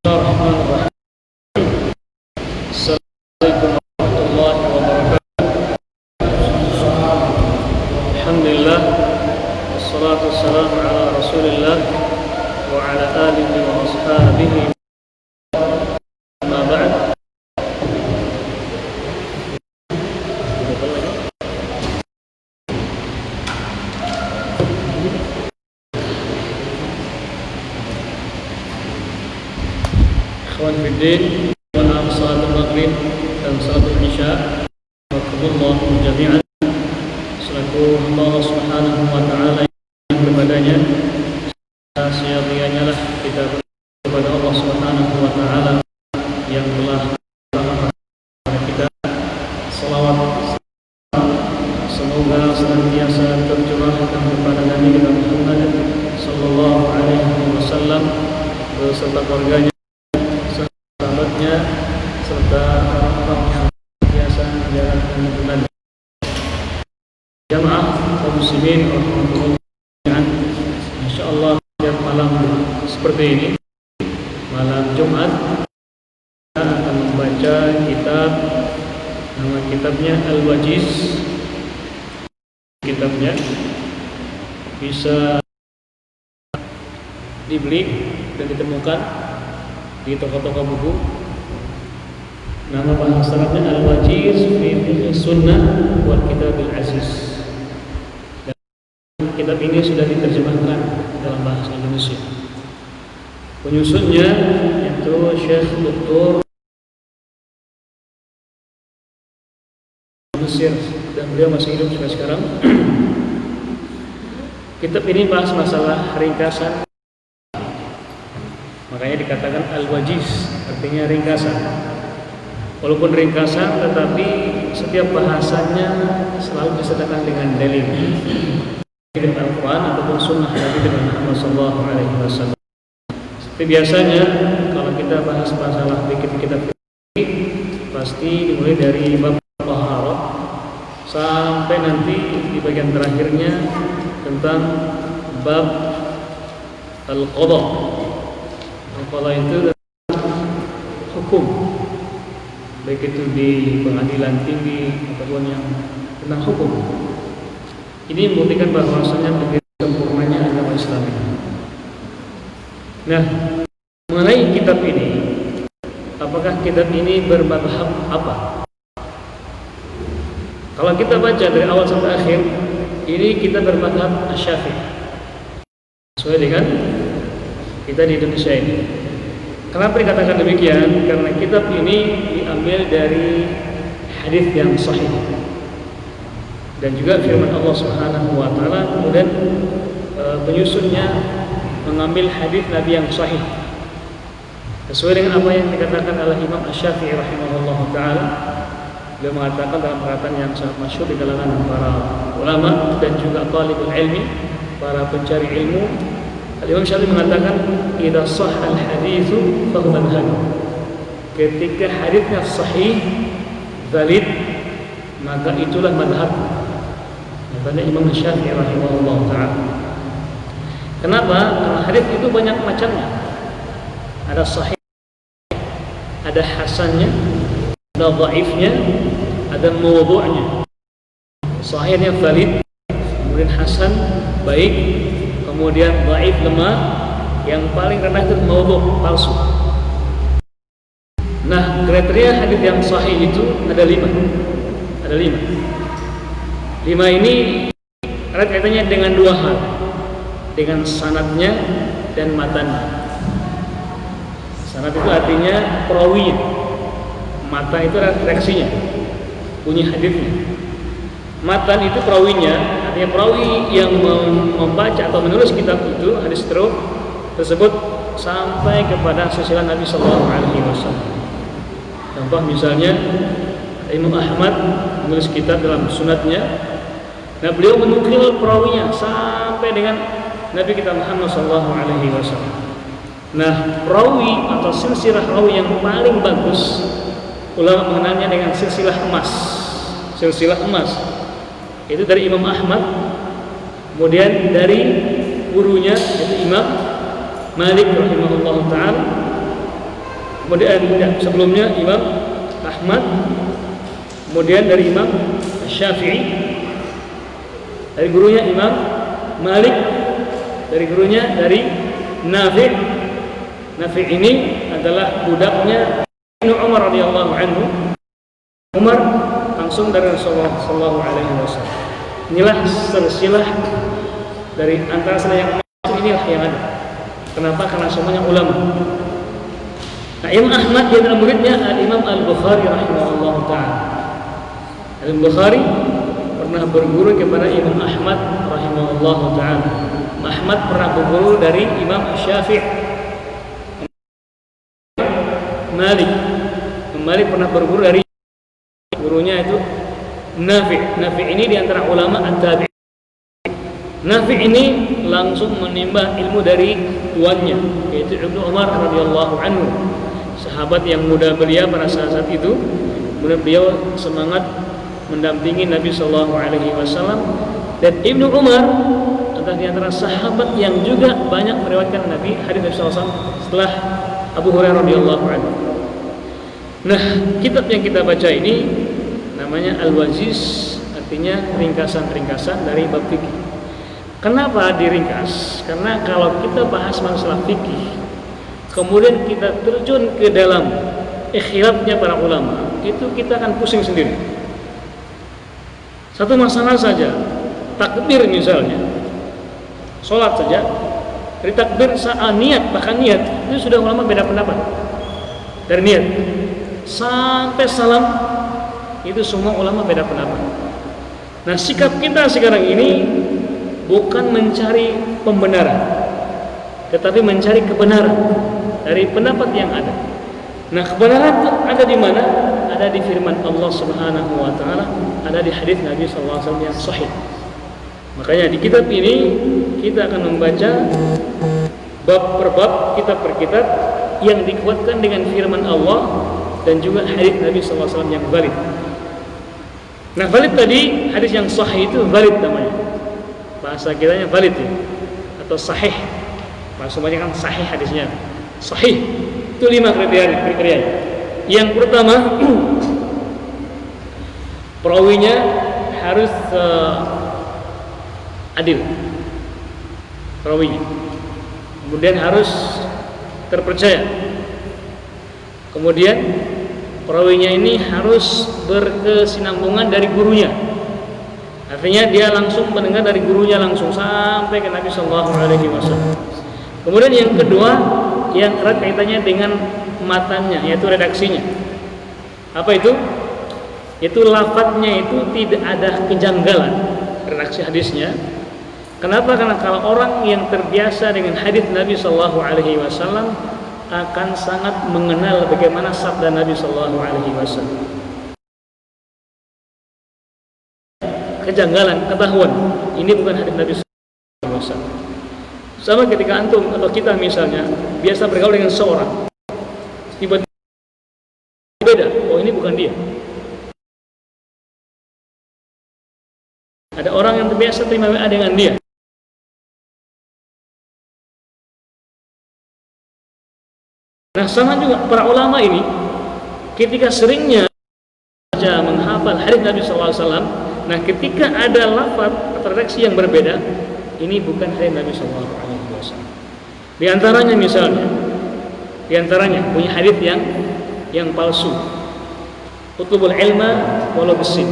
Bismillahirrahmanirrahim. Assalamualaikum warahmatullahi wabarakatuh. Alhamdulillah, wassalatu wassalamu ala Rasulillah wa ala alihi wa ashabihi. Amma ba'd. Ikhwan fiddin, wa salatul maghrib dan salatul isya, wakumullah jami'an. Selaku Allah subhanahu wa ta'ala yang kepadanya sia-sianya lah kita kepada Allah subhanahu wa ta'ala yang telah kepada kita salawat, semoga senantiasa tercurahkan kepada Nabi kita Muhammad sallallahu alaihi wasallam beserta keluarganya, serta orang-orang yang biasa menjalankan tuntunan jamaah kaum muslimin rahimahullah. Insyaallah setiap malam seperti ini, malam Jumat, kita akan membaca kitab, nama kitabnya Al-Wajiz. Kitabnya bisa dibeli dan ditemukan di toko-toko buku. Nama bahasa Arabnya Al-Wajiz fi Fiqh Sunnah wal Kitabil Aziz. Dan kitab ini sudah diterjemahkan dalam bahasa Indonesia. Penyusunnya yaitu Syekh Dr. Mesir, dan beliau masih hidup sampai sekarang. Kitab ini bahas masalah ringkasan. Makanya dikatakan Al-Wajiz, artinya ringkasan. Walaupun ringkasan, tetapi setiap bahasanya selalu disertakan dengan dalil dari Al-Quran ataupun Sunnah Nabi Muhammad sallallahu alaihi wasallam. Seperti biasanya, kalau kita bahas masalah kitab fikih, pasti dimulai dari bab taharah sampai nanti di bagian terakhirnya tentang bab al-qada. Al-qada itu hukum, baik itu di pengadilan tinggi ataupun yang tentang hukum. Ini membuktikan bahwasanya begitu sempurnanya agama Islam ini. Nah, mengenai kitab ini, apakah kitab ini bermadhab apa? Kalau kita baca dari awal sampai akhir, ini kita bermadhab Asy-Syafi'i. Sesuai dengan kita di Indonesia ini. Kenapa dikatakan demikian? Karena kitab ini diambil dari hadis yang sahih dan juga firman Allah Subhanahu wa taala. Kemudian penyusunnya mengambil hadis Nabi yang sahih sesuai dengan apa yang dikatakan oleh Imam Asy-Syafi'i rahimahullah taala. Beliau mengatakan dalam perkataan yang sangat masyhur di kalangan para ulama dan juga talibul ilmi, para pencari ilmu. Imam Syafi'i mengatakan, "Idza shahha al-haditsu fa huwa madhhab." Ketika hadisnya sahih, valid, maka itulah madhab. Kata Imam Syafi'i rahimahullah taala. Kenapa? Karena hadis itu banyak macamnya. Ada sahih, ada hasannya, ada dhaifnya, ada mawdu'nya. Sahihnya valid, kemudian hasan baik, kemudian dhaif lemah, yang paling rendah itu maudhu' palsu. Nah, kriteria hadis yang sahih itu ada 5. Ada 5. 5 ini erat kaitannya dengan 2 hal, dengan sanadnya dan matannya. Sanad itu artinya perawinya, mata itu redaksinya, bunyi hadisnya. Matan itu perawinya, artinya perawi yang membaca atau menulis kitab itu, hadis tersebut sampai kepada silsilah Nabi sallallahu alaihi wasallam. Contoh misalnya Imam Ahmad menulis kitab dalam sunatnya. Nah, beliau menukil perawinya sampai dengan Nabi kita Muhammad sallallahu alaihi wasallam. Nah, perawi atau silsilah rawi yang paling bagus, ulama mengenalnya dengan silsilah emas. Silsilah emas itu dari Imam Ahmad, kemudian dari gurunya yaitu Imam Malik rahimahullah ta'ala, kemudian sebelumnya Imam Ahmad, kemudian dari Imam Syafi'i, dari gurunya Imam Malik, dari gurunya dari Nafi'. Nafi' ini adalah budaknya Ibnu Umar radhiyallahu anhu. Umar langsung dari Rasulullah sallallahu alaihi wasallam. Inilah silsilah dari antara yang inilah yang ada. Kenapa? Karena semuanya ulama. Nah, Imam Ahmad di antara muridnya Imam Al-Bukhari rahimahullah ta'ala. Al-Bukhari pernah berguru kepada Imam Ahmad rahimahullah ta'ala. Ahmad pernah berguru dari Imam Syafi'i, Malik. Malik pernah berguru dari gurunya itu Nafi'. Nafi' ini di antara ulama at-tabi'in. Nafi' ini langsung menimba ilmu dari tuannya, yaitu Ibnu Umar radhiyallahu anhu, sahabat yang muda belia pada saat itu. Kemudian beliau semangat mendampingi Nabi sallallahu alaihi wasallam, dan Ibnu Umar adalah di antara sahabat yang juga banyak meriwayatkan Nabi hadis Nabi sallallahu alaihi wasallam setelah Abu Hurairah radhiyallahu anhu. Nah, kitab yang kita baca ini namanya Al-Waziz, artinya ringkasan-ringkasan dari bab fikih. Kenapa diringkas? Karena kalau kita bahas masalah fikih, kemudian kita terjun ke dalam ikhtilafnya para ulama, itu kita akan pusing sendiri. Satu masalah saja, takbir misalnya, sholat saja, dari takbir saat niat, bahkan niat, itu sudah ulama beda pendapat. Dari niat sampai salam, itu semua ulama beda pendapat. Nah, sikap kita sekarang ini bukan mencari pembenaran, tetapi mencari kebenaran dari pendapat yang ada. Nah, kebenaran itu ada di mana? Ada di firman Allah Subhanahu wa taala, ada di hadis Nabi sallallahu alaihi wasallam yang sahih. Makanya di kitab ini kita akan membaca bab per bab, kitab per kitab yang dikuatkan dengan firman Allah dan juga hadis Nabi sallallahu alaihi wasallam yang valid. Nah, valid tadi hadis yang sahih itu valid namanya. Bahasa kitanya valid ya, atau sahih. Maksudnya kan sahih hadisnya. Sahih itu 5 kriteria. Yang pertama, perawinya harus adil. Perawinya. Kemudian harus terpercaya. Kemudian perawinya ini harus berkesinambungan dari gurunya. Artinya dia langsung mendengar dari gurunya langsung sampai ke Nabi sallallahu alaihi wasallam. Kemudian yang kedua, yang erat kaitannya dengan matanya, yaitu redaksinya. Apa itu? Itu lafadznya itu tidak ada kejanggalan redaksi hadisnya. Kenapa? Karena kalau orang yang terbiasa dengan hadis Nabi sallallahu alaihi wasallam akan sangat mengenal bagaimana sabda Nabi sallallahu alaihi wasallam. Kejanggalan, ketahuan ini bukan hadis Nabi sallallahu alaihi wasallam. Sama ketika antum atau kita misalnya biasa bergaul dengan seorang, tiba-tiba beda, oh ini bukan dia. Ada orang yang terbiasa terima WA dengan dia. Nah, sama juga para ulama ini ketika seringnya menghafal hadis Nabi sallallahu alaihi wasallam, nah ketika ada lafaz atau redaksi yang berbeda, ini bukan hadis Nabi sallallahu alaihi wasallam. Di antaranya misalnya, punya hadis yang palsu. Utlubul ilma walau bisin.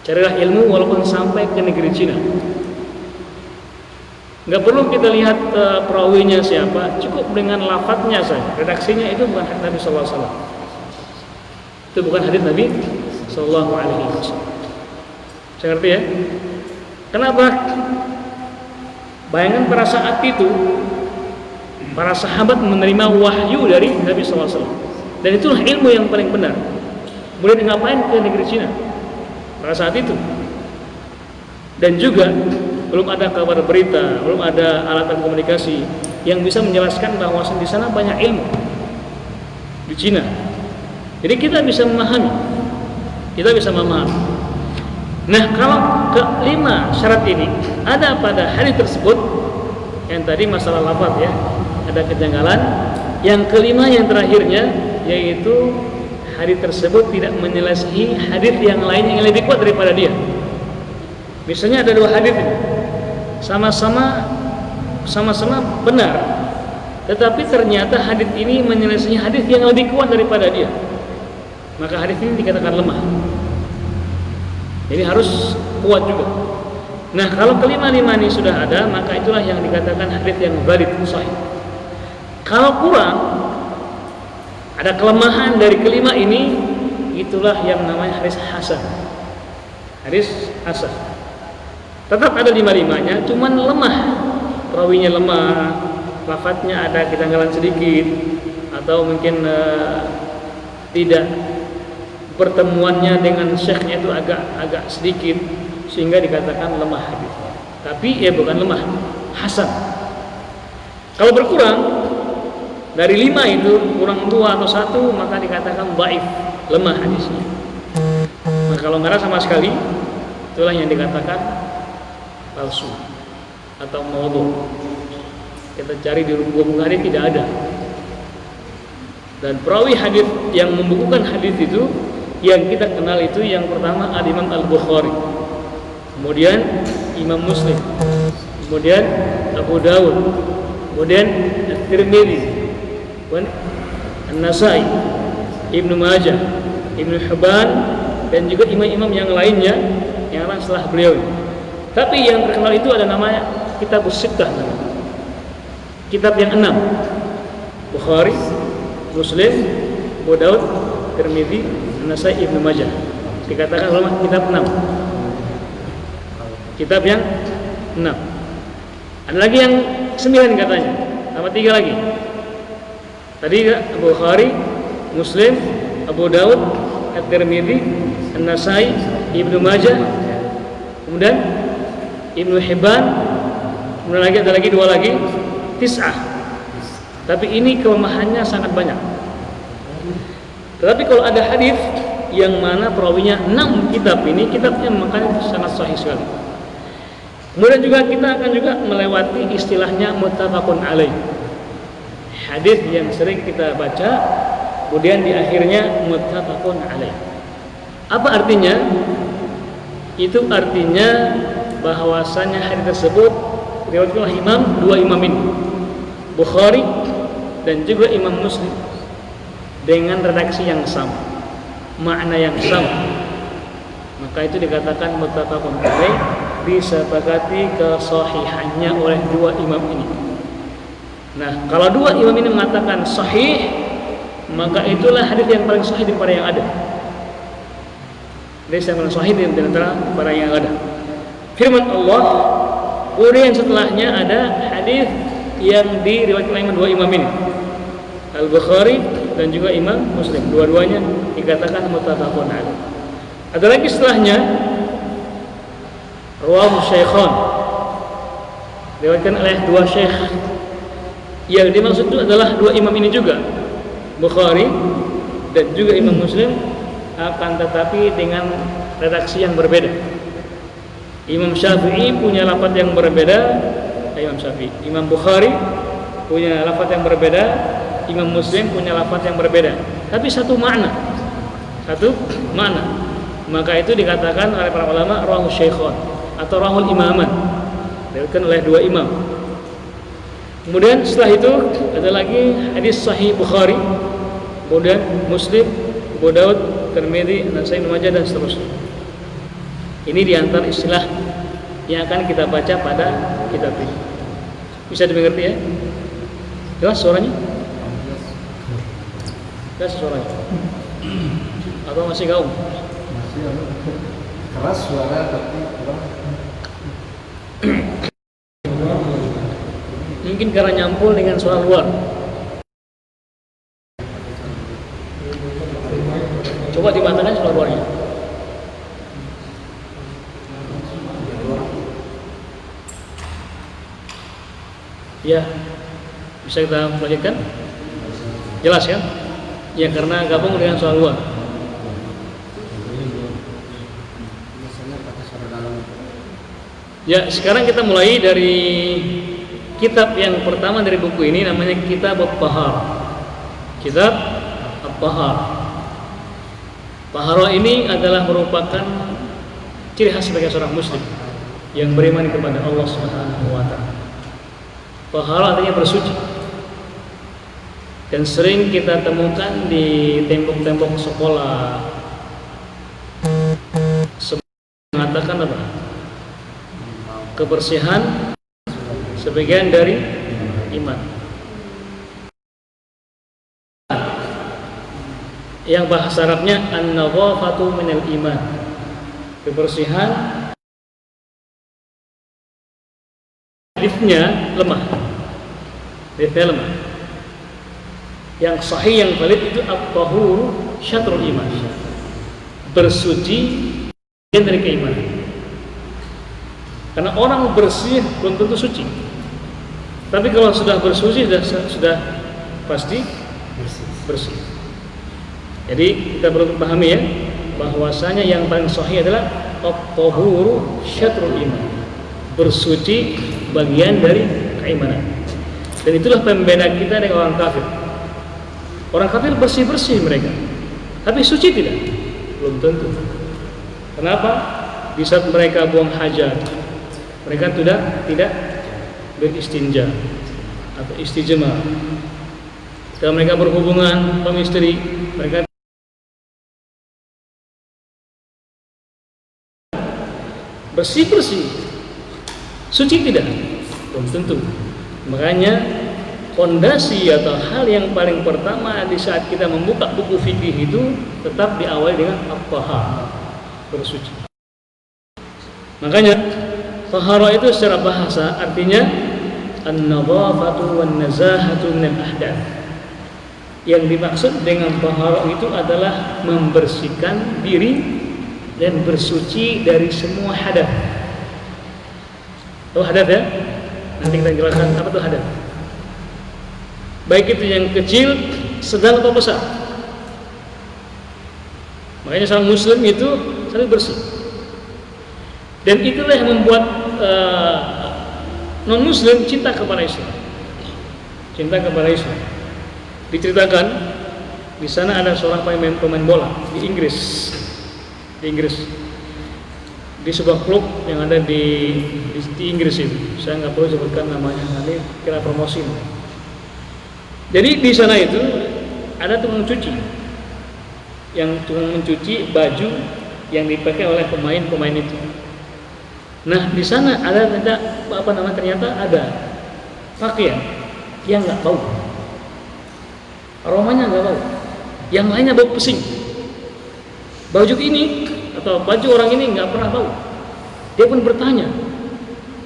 Carilah ilmu walaupun sampai ke negeri Cina. Enggak perlu kita lihat perawinya siapa, cukup dengan lafadznya saja. Redaksinya itu bukan hadis Nabi sallallahu alaihi wasallam. Itu bukan hadis Nabi sallallahu alaihi wasallam. Saya ngerti ya? Kenapa? Bayangkan pada saat itu para sahabat menerima wahyu dari Nabi sallallahu alaihi wasallam. Dan itulah ilmu yang paling benar. Kemudian ngapain ke negeri Cina pada saat itu? Dan juga belum ada kabar berita, belum ada alat komunikasi yang bisa menjelaskan bahwa di sana banyak ilmu di Cina. Jadi kita bisa memahami. Nah, kalau kelima syarat ini ada pada hadis tersebut, yang tadi masalah lafaz ya, ada kejanggalan, Yang kelima, yang terakhirnya, yaitu hadis tersebut tidak menyelesaikan hadis yang lain yang lebih kuat daripada dia. Misalnya ada dua hadis sama-sama benar, tetapi ternyata hadis ini menyelesaikan hadis yang lebih kuat daripada dia, maka hadis ini dikatakan lemah. Jadi harus kuat juga. Nah, kalau kelima-lima ini sudah ada, maka itulah yang dikatakan hadis yang valid, sahih. Kalau kurang, ada kelemahan dari kelima ini, itulah yang namanya hadis hasan. Hadis hasan. Tetap ada lima-limanya, cuman lemah. Rawinya lemah, lafadznya ada ketanggalan sedikit, atau mungkin tidak, pertemuannya dengan syekhnya itu agak sedikit, sehingga dikatakan lemah hadisnya. Tapi bukan lemah, hasan. Kalau berkurang dari 5 itu, kurang 2 atau 1, maka dikatakan dhaif, lemah hadisnya. Nah, kalau nggak ada sama sekali, itulah yang dikatakan palsu atau maudhu. Kita cari di buku hadis tidak ada. Dan perawi hadis yang membukukan hadis itu, yang kita kenal itu, yang pertama Al-Imam Al-Bukhari, kemudian Imam Muslim, kemudian Abu Dawud, kemudian At-Tirmidzi, kemudian An-Nasai, Ibnu Majah, Ibnu Hibban, dan juga imam-imam yang lainnya yang lain setelah beliau. Tapi yang terkenal itu ada namanya Kitabus Sittah, kitab yang 6: Bukhari, Muslim, Abu Dawud, Tirmidzi, An-Nasai, Ibnu Majah. Dikatakan ulama kitab 6. Kitab yang 6. Ada lagi yang 9 katanya, sama 3 lagi. Tadi Bukhari, Muslim, Abu Dawud, At-Tirmidzi, An-Nasai, Ibnu Majah, kemudian Ibnu Hibban, kemudian ada lagi 2 lagi, 9. Tapi ini kelemahannya sangat banyak. Tetapi kalau ada hadis yang mana perawinya 6 kitab ini, kitabnya makanya sangat sahih sekali. Kemudian juga kita akan juga melewati istilahnya muttafaqun alaih. Hadis yang sering kita baca, kemudian di akhirnya muttafaqun alaih. Apa artinya? Itu artinya bahwasanya hadis tersebut diriwayatkan oleh dua imam ini, Bukhari dan juga Imam Muslim, dengan redaksi yang sama, makna yang sama, maka itu dikatakan muttafaqun alaih, disepakati kesahihannya oleh 2 imam ini. Nah, kalau 2 imam ini mengatakan sahih, maka itulah hadis yang paling sahih daripada yang ada. Hadis yang paling sahih di antara para yang ada. Firman Allah, kemudian setelahnya ada hadis yang diriwayatkan oleh 2 imam ini, Al-Bukhari dan juga Imam Muslim. Dua-duanya dikatakan muttafaqun alaih. Ada lagi setelahnya, rawahu syaikhan, diriwayatkan oleh 2 syekh. Yang dimaksud itu adalah 2 imam ini juga, Bukhari dan juga Imam Muslim, akan tetapi dengan redaksi yang berbeda. Imam Syafi'i punya lafaz yang berbeda, Imam Syafi'i. Imam Bukhari punya lafaz yang berbeda, Imam Muslim punya lafaz yang berbeda, tapi satu makna. Maka itu dikatakan oleh para ulama rawahu syaikhan atau rawahul imaman, diriwayatkan oleh 2 imam. Kemudian setelah itu ada lagi hadis sahih Bukhari, kemudian Muslim, Abu Dawud, Tirmidzi, An-Nasai, Ibnu Majah, dan seterusnya. Ini diantara istilah yang akan kita baca pada kitab ini. Bisa dimengerti ya? Jelas suaranya? Jelas suaranya? Atau masih gaung? Masih keras suara tapi kurang. Mungkin karena nyampul dengan suara luar. Coba dimatangkan suara luarnya. Ya, bisa kita lanjutkan? Jelas kan? Ya, karena gabung dengan suara luar. Ya, sekarang kita mulai dari kitab yang pertama dari buku ini, namanya Kitab At-Tahar. kitab At-Taharah. Taharah ini adalah merupakan ciri khas sebagai seorang muslim yang beriman kepada Allah Subhanahu wa taala. Taharah artinya bersuci. Dan sering kita temukan di tembok-tembok sekolah mengatakan apa? Kebersihan sebagian dari iman. Yang bahasa Arabnya an-nadhafatu minal iman. Kebersihan. Hadisnya lemah. Hadisnya lemah. Yang sahih yang valid itu at-tahur syatrul iman. Bersuci dari keimanan. Karena orang bersih belum tentu suci. Tapi kalau sudah bersuci sudah pasti bersih. Jadi kita perlu pahami ya, bahwasanya yang paling sahih adalah at-tahuru syatrul iman. Bersuci bagian dari keimanan. Dan itulah pembeda kita dengan orang kafir. Orang kafir bersih-bersih mereka, tapi suci tidak? Belum tentu. Kenapa? Di saat mereka buang hajat, mereka tidak beristinja atau istijmar. Setelah mereka berhubungan suami istri, mereka bersih-bersih. Suci tidak? Belum tentu. Makanya fondasi atau hal yang paling pertama di saat kita membuka buku fikih itu tetap diawali dengan at-taharah, bersuci. Makanya taharah itu secara bahasa artinya an-nadhafatu wan-nazahatu minal ahdath. Yang dimaksud dengan taharah itu adalah membersihkan diri dan bersuci dari semua hadath. Tahu hadath ya? Nanti kita jelaskan apa itu hadath. Baik itu yang kecil, sedang atau besar. Makanya seorang muslim itu selalu bersih. Dan itulah yang membuat non-muslim cinta kepada Islam. Cinta kepada Islam. Diceritakan di sana ada seorang pemain bola di Inggris. Di sebuah klub yang ada di Inggris itu. Saya nggak perlu sebutkan namanya, nanti kira promosi. Jadi di sana itu ada tukang cuci yang tukang mencuci baju yang dipakai oleh pemain itu. Nah di sana ternyata ada pakaian yang nggak bau, aromanya nggak bau, yang lainnya bau pesing. Baju ini atau baju orang ini nggak pernah bau. Dia pun bertanya,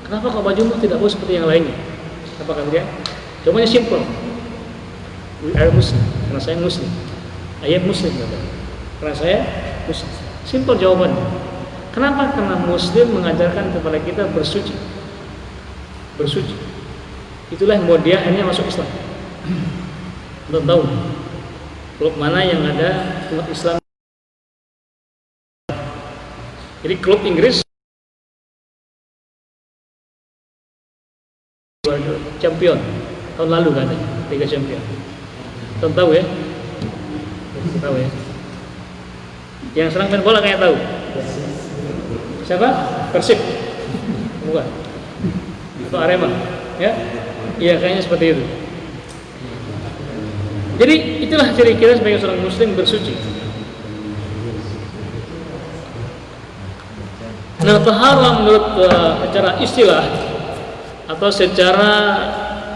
kenapa kok bajumu tidak bau seperti yang lainnya? Apa kata dia? Jawabannya simple. We are Muslim, karena saya Muslim. I am Muslim, karena saya Muslim. Simple jawabannya. Kenapa? Karena Muslim mengajarkan kepada kita bersuci. Bersuci. Itulah yang membuat dia akhirnya masuk Islam. Untuk tahu klub mana yang ada klub Islam. Jadi klub Inggris champion tahun lalu katanya, Liga Champion. Tahu ya? Tahu ya? Yang serang main bola kayak tahu. Siapa? Persib. Bukan. Atau Arema, ya? Iya, kayaknya seperti itu. Jadi itulah ciri kita sebagai seorang muslim bersuci. Nah, taharah menurut secara istilah atau secara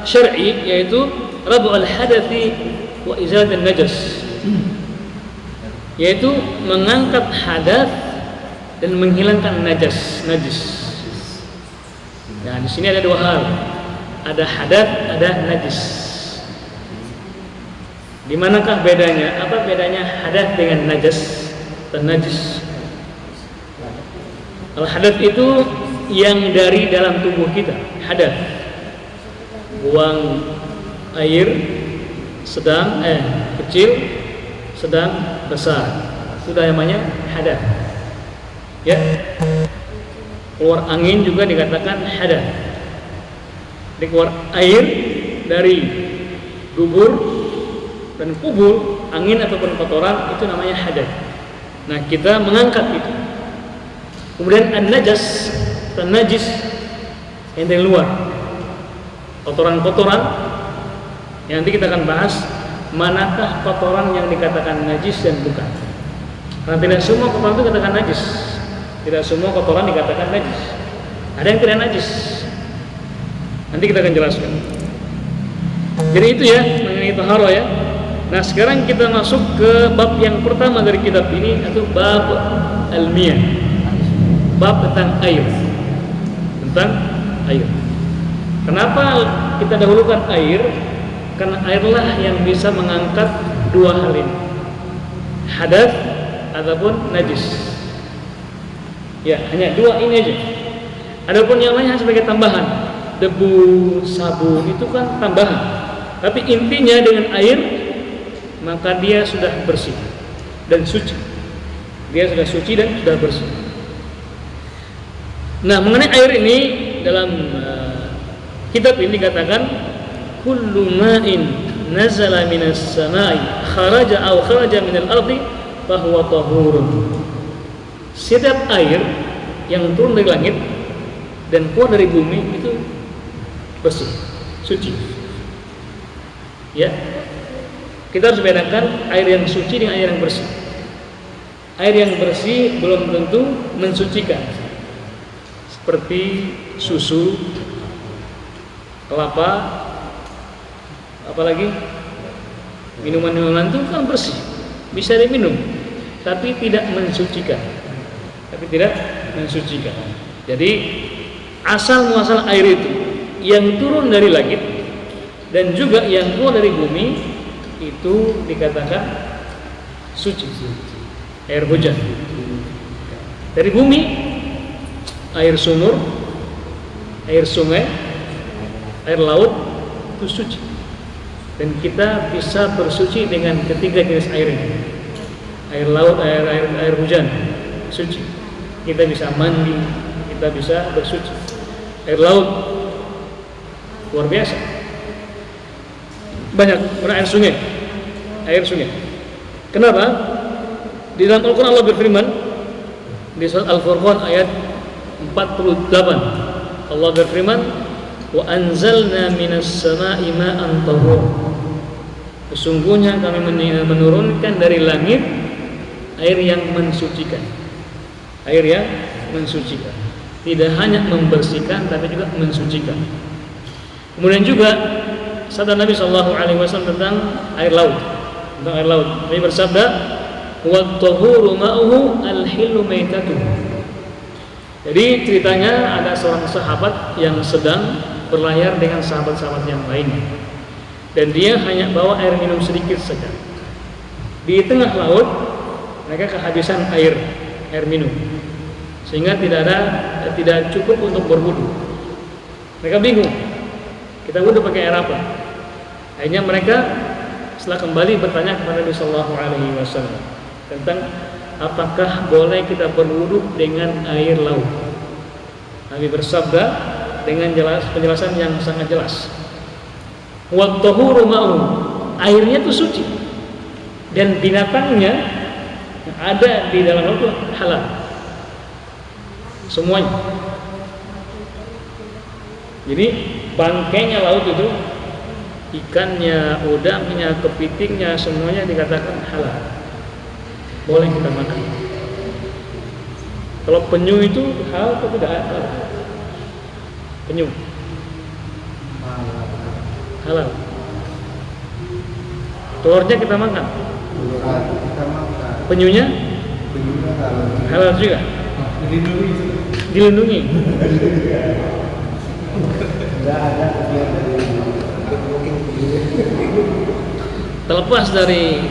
syar'i yaitu rab'ul hadathi wa izalatul najas, yaitu mengangkat hadas dan menghilangkan najis. Nah, di sini ada dua hal. Ada hadas, ada najis. Di manakah bedanya? Apa bedanya hadas dengan najas dan najis? Al hadas itu yang dari dalam tubuh kita, hadas. Buang air sedang kecil, sedang besar, sudah namanya hadas. Ya, keluar angin juga dikatakan hadas. Keluar air dari dubur, dan kubul, angin ataupun kotoran, itu namanya hadas. Nah, kita mengangkat itu. Kemudian an-najas, najis yang dari luar, kotoran-kotoran yang nanti kita akan bahas manakah kotoran yang dikatakan najis dan bukan. Karena tidak semua kotoran itu dikatakan najis. Tidak semua kotoran dikatakan najis. Ada yang tidak najis. Nanti kita akan jelaskan. Jadi itu ya mengenai taharah ya. Nah, sekarang kita masuk ke bab yang pertama dari kitab ini, yaitu bab al-miyah. Bab tentang air. Tentang air. Kenapa kita dahulukan air? Karena airlah yang bisa mengangkat dua hal ini, hadas ataupun najis. Ya, hanya dua ini aja. Adapun yang lain hanya sebagai tambahan. Debu, sabun itu kan tambahan. Tapi intinya dengan air, maka dia sudah bersih dan suci. Dia sudah suci dan sudah bersih. Nah, mengenai air ini dalam kitab ini dikatakan kullu ma'in nazala minas samai kharaja aw kharaja minal ardi fahuwa tahurun. Setiap air yang turun dari langit dan keluar dari bumi itu bersih, suci. Ya. Kita harus bedakan air yang suci dengan air yang bersih. Air yang bersih belum tentu mensucikan. Seperti susu, kelapa, apalagi minuman-minuman itu kan bersih, bisa diminum, tapi tidak mensucikan. Jadi asal muasal air itu yang turun dari langit dan juga yang keluar dari bumi itu dikatakan suci. Air hujan dari bumi, air sumur, air sungai, air laut itu suci. Dan kita bisa bersuci dengan ketiga jenis air ini. Air laut, air hujan suci. Kita bisa mandi, kita bisa bersuci. Air laut luar biasa. Banyak air sungai. Air sungai. Kenapa? Di dalam Al-Qur'an Allah berfirman di surat Al-Furqan ayat 48. Allah berfirman, "Wa anzalna minas sama'i ma'an tahur." Sesungguhnya kami menurunkan dari langit air yang mensucikan. Air yang mensucikan. Tidak hanya membersihkan tapi juga mensucikan. Kemudian juga sabda Nabi sallallahu alaihi wasallam tentang air laut. Tentang air laut. Nabi bersabda, "Wa tahuru ma'uhu al-hillu maitatuhu." Jadi ceritanya ada seorang sahabat yang sedang berlayar dengan sahabat-sahabat yang lainnya. Dan dia hanya bawa air minum sedikit saja. Di tengah laut mereka kehabisan air minum, sehingga tidak cukup untuk berwudu. Mereka bingung, kita wudu pakai air apa? Akhirnya mereka setelah kembali bertanya kepada Nabi Sallallahu Alaihi Wasallam tentang apakah boleh kita berwudu dengan air laut. Nabi bersabda dengan penjelasan yang sangat jelas. Wa tahuru ma'u, airnya itu suci dan binatangnya yang ada di dalam laut itu halal semuanya. Jadi bangkainya laut itu, ikannya, udangnya, kepitingnya, semuanya dikatakan halal, boleh kita makan. Kalau penyu itu halal atau tidak halal? Penyu halal. Telurnya kita makan. Penyunya halal juga. Dilindungi. Terlepas dari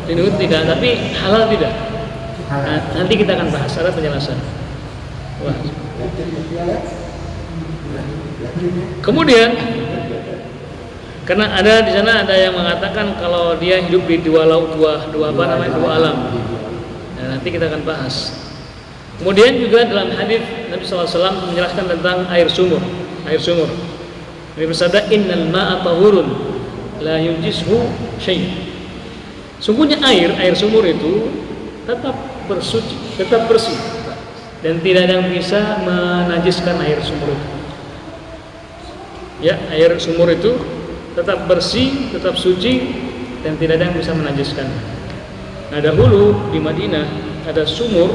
lindungi tidak, tapi halal tidak. Nah, nanti kita akan bahas, ada penjelasan. Wah. Kemudian karena ada di sana ada yang mengatakan kalau dia hidup di dua laut, dua alam. Nah, nanti kita akan bahas. Kemudian juga dalam hadis Nabi SAW menjelaskan tentang air sumur. Nabi bersabda, "Innal ma'a tahurun la yujishu syai'." Sungguhnya air sumur itu tetap bersuci, tetap bersih, dan tidak ada yang bisa menajiskan air sumur itu. Ya, air sumur itu tetap bersih, tetap suci, dan tidak ada yang bisa menajiskan. Nah, dahulu di Madinah ada sumur,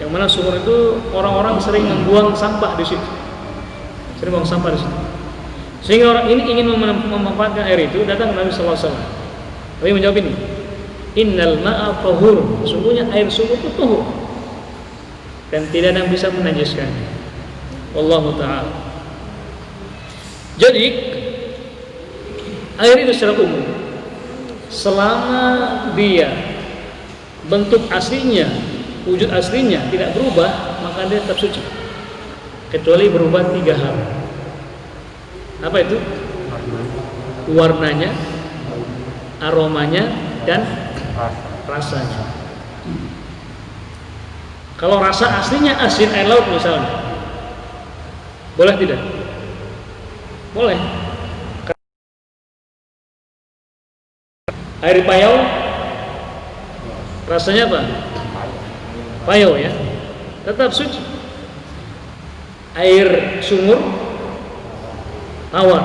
yang mana sumur itu orang-orang sering membuang sampah di situ, sehingga orang ini ingin memanfaatkan air itu, datang Nabi Sallallahu Alaihi Wasallam. Nabi menjawab ini, innal ma'a tahur, sesungguhnya air sumur itu tahur dan tidak ada yang bisa menajiskan. Wallahu ta'ala. Jadi air itu secara umum, selama dia bentuk aslinya, wujud aslinya tidak berubah, maka dia tetap suci, kecuali berubah 3 hal. Apa itu? Warnanya, aromanya, dan rasanya. Kalau rasa aslinya asin air laut misalnya, boleh tidak? Boleh. Air payau rasanya apa? Payau ya, tetap suci. Air sumur tawar.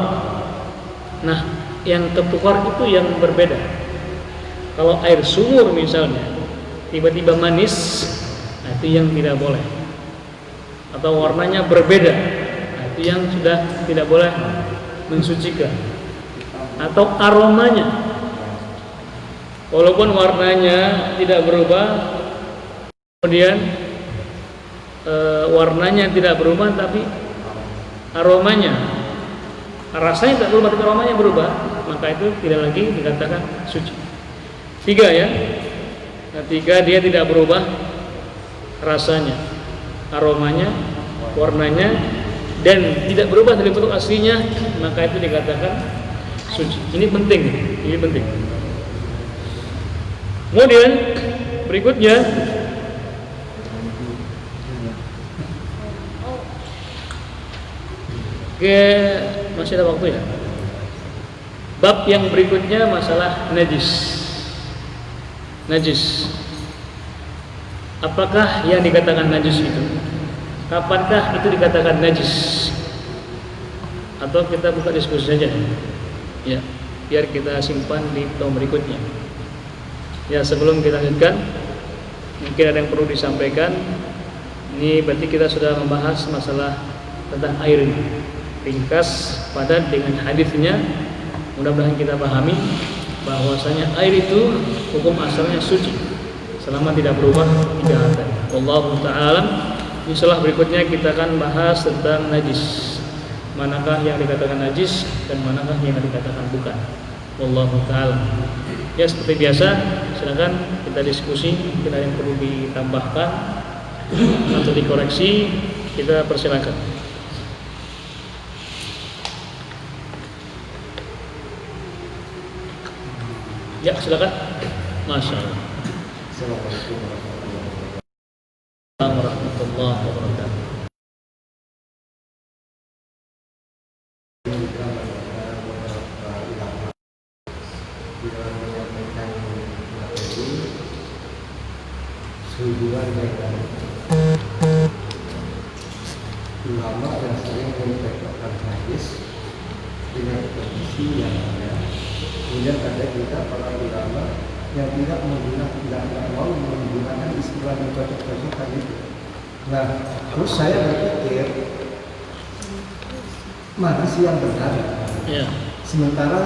Nah, yang ketukar itu yang berbeda. Kalau air sumur misalnya tiba-tiba manis, nah itu yang tidak boleh. Atau warnanya berbeda, nah itu yang sudah tidak boleh mensucikan. Atau aromanya, walaupun warnanya tidak berubah, kemudian warnanya tidak berubah, tapi aromanya, rasanya tidak berubah, tapi aromanya berubah, maka itu tidak lagi dikatakan suci. 3 ya. Nah, 3 dia tidak berubah rasanya, aromanya, warnanya, dan tidak berubah dari bentuk aslinya, maka itu dikatakan suci. Ini penting, ini penting. Kemudian berikutnya, masih ada waktu ya. Bab yang berikutnya masalah najis. Najis. Apakah yang dikatakan najis itu? Kapankah itu dikatakan najis? Atau kita buka diskusi saja? Ya, biar kita simpan di tahun berikutnya. Ya, sebelum kita lanjutkan, mungkin ada yang perlu disampaikan. Ini berarti kita sudah membahas masalah tentang air ini. Ringkas, padat dengan hadisnya. Mudah-mudahan kita pahami bahwasanya air itu hukum asalnya suci selama tidak berubah 3 hal tadi. Wallahu ta'ala. Insyaallah berikutnya kita akan bahas tentang najis. Manakah yang dikatakan najis dan manakah yang dikatakan bukan. Wallahu ta'ala. Ya, seperti biasa, silakan kita diskusi. Mungkin ada yang perlu ditambahkan atau dikoreksi, kita persilakan. Ya, silakan. Masya Allah. Assalamualaikum warahmatullahi wabarakatuh. Sehubungan dengan ulama yang sering mengucapkan hadis dengan kondisi yang ada. Kemudian ada juga para ulama yang tidak mau menggunakan istilah yang cocok-cocokkan itu. Nah, terus saya berpikir mana sih yang benar? Ya. Sementara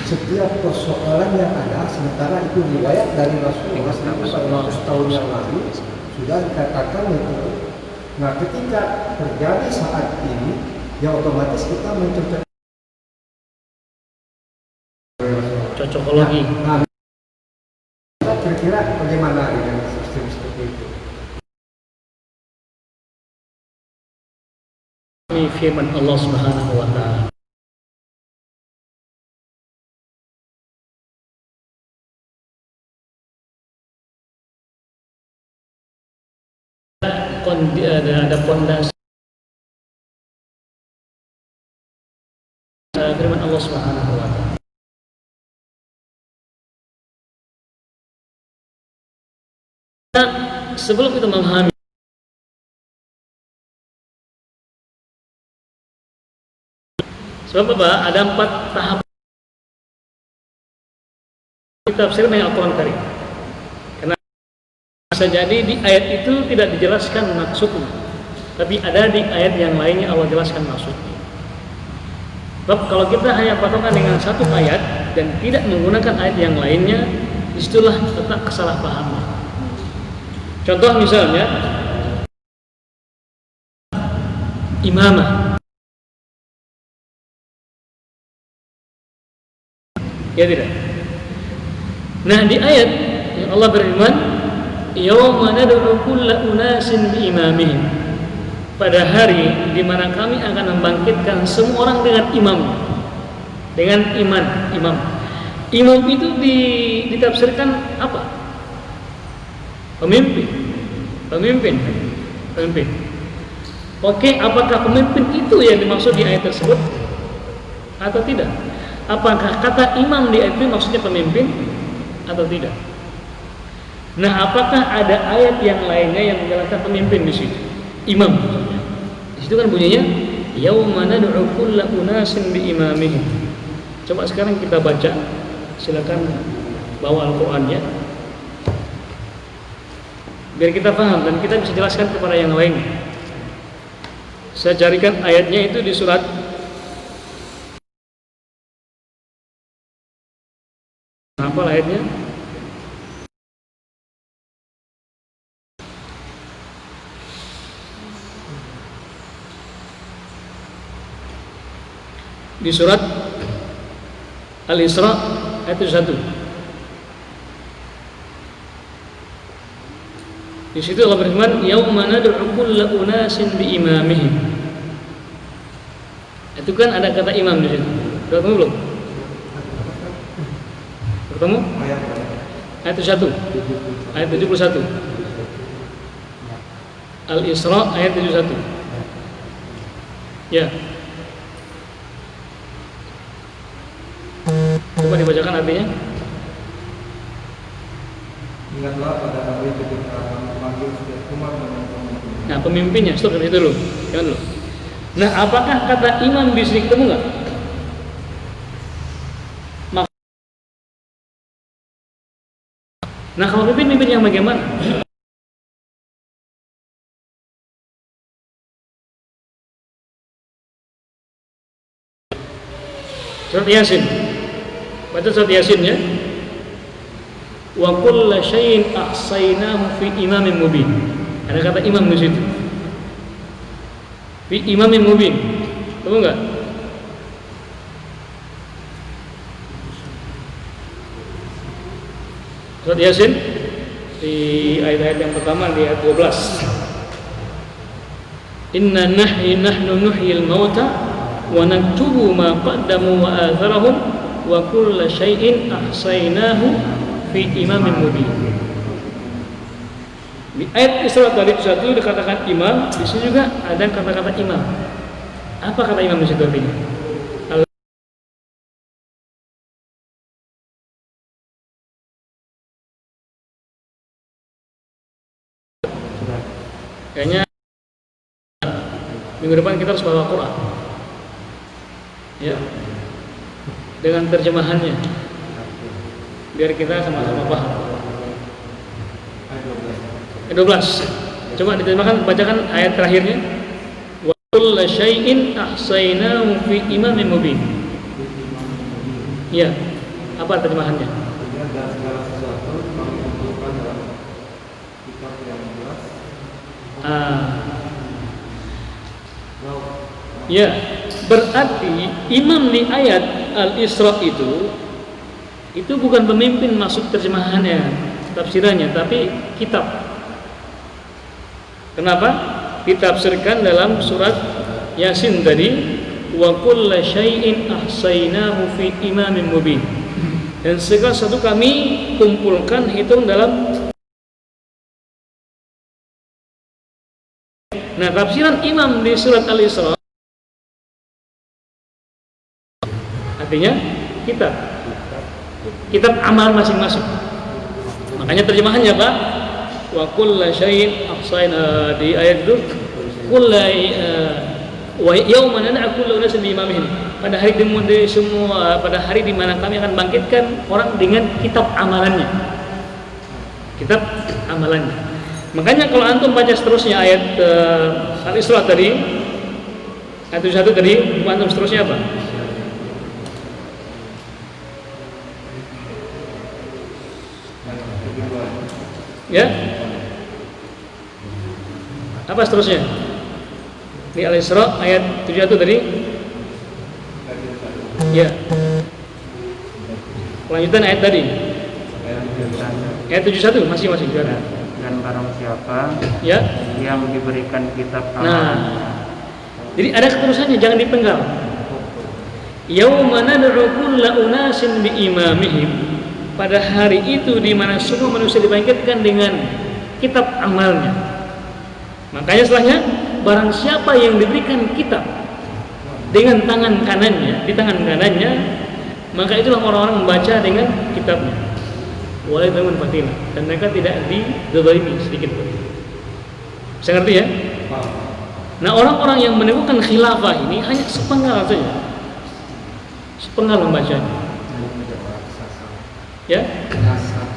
setiap persoalan yang ada, sementara itu riwayat dari Rasulullah 100 tahun yang lalu sudah dikatakan itu. Nah, ketika terjadi saat ini, ya otomatis kita mencocok Cocokologi. Nah, kira-kira bagaimana dengan sistem seperti itu? Ini firman Allah Subhanahu wa taala. Ada pondasi firman Allah Subhanahu wa taala. sebelum kita memahami sebab apa? Ada 4 tahap tafsir dengan Al-Quran Karim. Karena bisa jadi di ayat itu tidak dijelaskan maksudnya, tapi ada di ayat yang lainnya Allah jelaskan maksudnya. Sebab kalau kita hanya patokan dengan satu ayat dan tidak menggunakan ayat yang lainnya, disitulah letak kesalahpahaman. Contoh misalnya imamah, ya tidak? Nah di ayat yang Allah berfirman, "Yauma nad'u kulla unasin bi imamihim." Pada hari di mana kami akan membangkitkan semua orang dengan imamnya, dengan imam. Imam itu ditafsirkan apa? Pemimpin. Oke, apakah pemimpin itu yang dimaksud di ayat tersebut atau tidak? Apakah kata imam di ayat itu maksudnya pemimpin atau tidak? Nah, apakah ada ayat yang lainnya yang menjelaskan pemimpin di situ? Imam. Di situ kan bunyinya yauma nad'u kulla unasin bi imamihim. Coba sekarang kita baca. Silakan bawa Al-Qur'annya. Biar kita paham dan kita bisa jelaskan kepada yang lain. Saya carikan ayatnya itu di surat apa ayatnya? Di surat Al-Isra ayat 1. Di situ Allah berfirman, "Yauma nad'u kulla unasin bi imamihim." Itu kan ada kata imam di situ. Sudah ketemu belum? Bertemu? Ayat 1. Ayat 71. Al-Isra ayat 71. Ya. Coba dibacakan artinya. Ingatlah pada hari ketika kami memanggil setiap umat dengan pemimpin. Nah, pemimpinnya, stop dari itu dulu. Jangan dulu. Nah, apakah kata imam di sini ketemu nggak? Nah, kalau pemimpin yang bagaimana? Surat Yasin. Baca surat Yasin ya. Wa kullu syai'in ahsaynahu fi imamin mubin. Ada kata imam di situ. Fi imamin mubin. Tahu enggak? Surat Yasin di ayat-ayat yang pertama di ayat 12. Inna nahnu nuhyil mauta wa naktubu ma qaddamu wa atharahum wa kullu syai'in ahsaynahu fi imamin mubin. Di ayat Isra tadi 1 dikatakan imam, di sini juga ada kata-kata imam. Apa kata imam di situ artinya? Kayaknya minggu depan kita harus bawa Quran. Ya. Dengan terjemahannya. Biar kita sama-sama paham. Ayat 12. Coba diterjemahkan, bacakan ayat terakhirnya. Wa kullu syai'in ahsaynahu fi imamin mubin. Ya. Apa terjemahannya? Dan segala sesuatu kami kumpulkan dalam kitab yang jelas. Ya, berarti imam di ayat Al-Isra itu bukan pemimpin maksud terjemahannya, tafsirannya, tapi kitab. Kenapa? Ditafsirkan dalam surat Yasin tadi, wa kullu syai'in ahsaynahu fi imamin mubin. Dan segala sesuatu kami kumpulkan, hitung dalam. Nah, tafsiran imam di surat Al-Isra artinya kitab amal masing-masing. Makanya terjemahannya Pak, wa kulla syai'in ahsayna, di ayat itu wa yauma nan'u kullu unasin bi imamihim, pada hari pada hari di mana kami akan bangkitkan orang dengan kitab amalannya. Kitab amalannya. Makanya kalau antum baca seterusnya ayat Al-Isra tadi, ayat 71 tadi, antum seterusnya apa? Ya? Apa seterusnya? Di Al-Isra ayat 71 tadi? Ya. Lanjutan ayat tadi. Ayat 71 masih juga. Dan barang siapa ya yang diberikan kitab amalannya. Jadi ada keterusannya, jangan dipenggal. Yauma nad'u kulla unasin bi imamihim, pada hari itu di mana semua manusia dibangkitkan dengan kitab amalnya. Makanya setelahnya, barang siapa yang diberikan kitab dengan tangan kanannya, di tangan kanannya, maka itulah orang-orang membaca dengan kitabnya. Walai teman fatila, dan mereka tidak dizalimi sedikit pun. Bisa ngerti ya? Nah, orang-orang yang menemukan khilafah ini hanya sepenggal saja, sepenggal membacanya. Ya,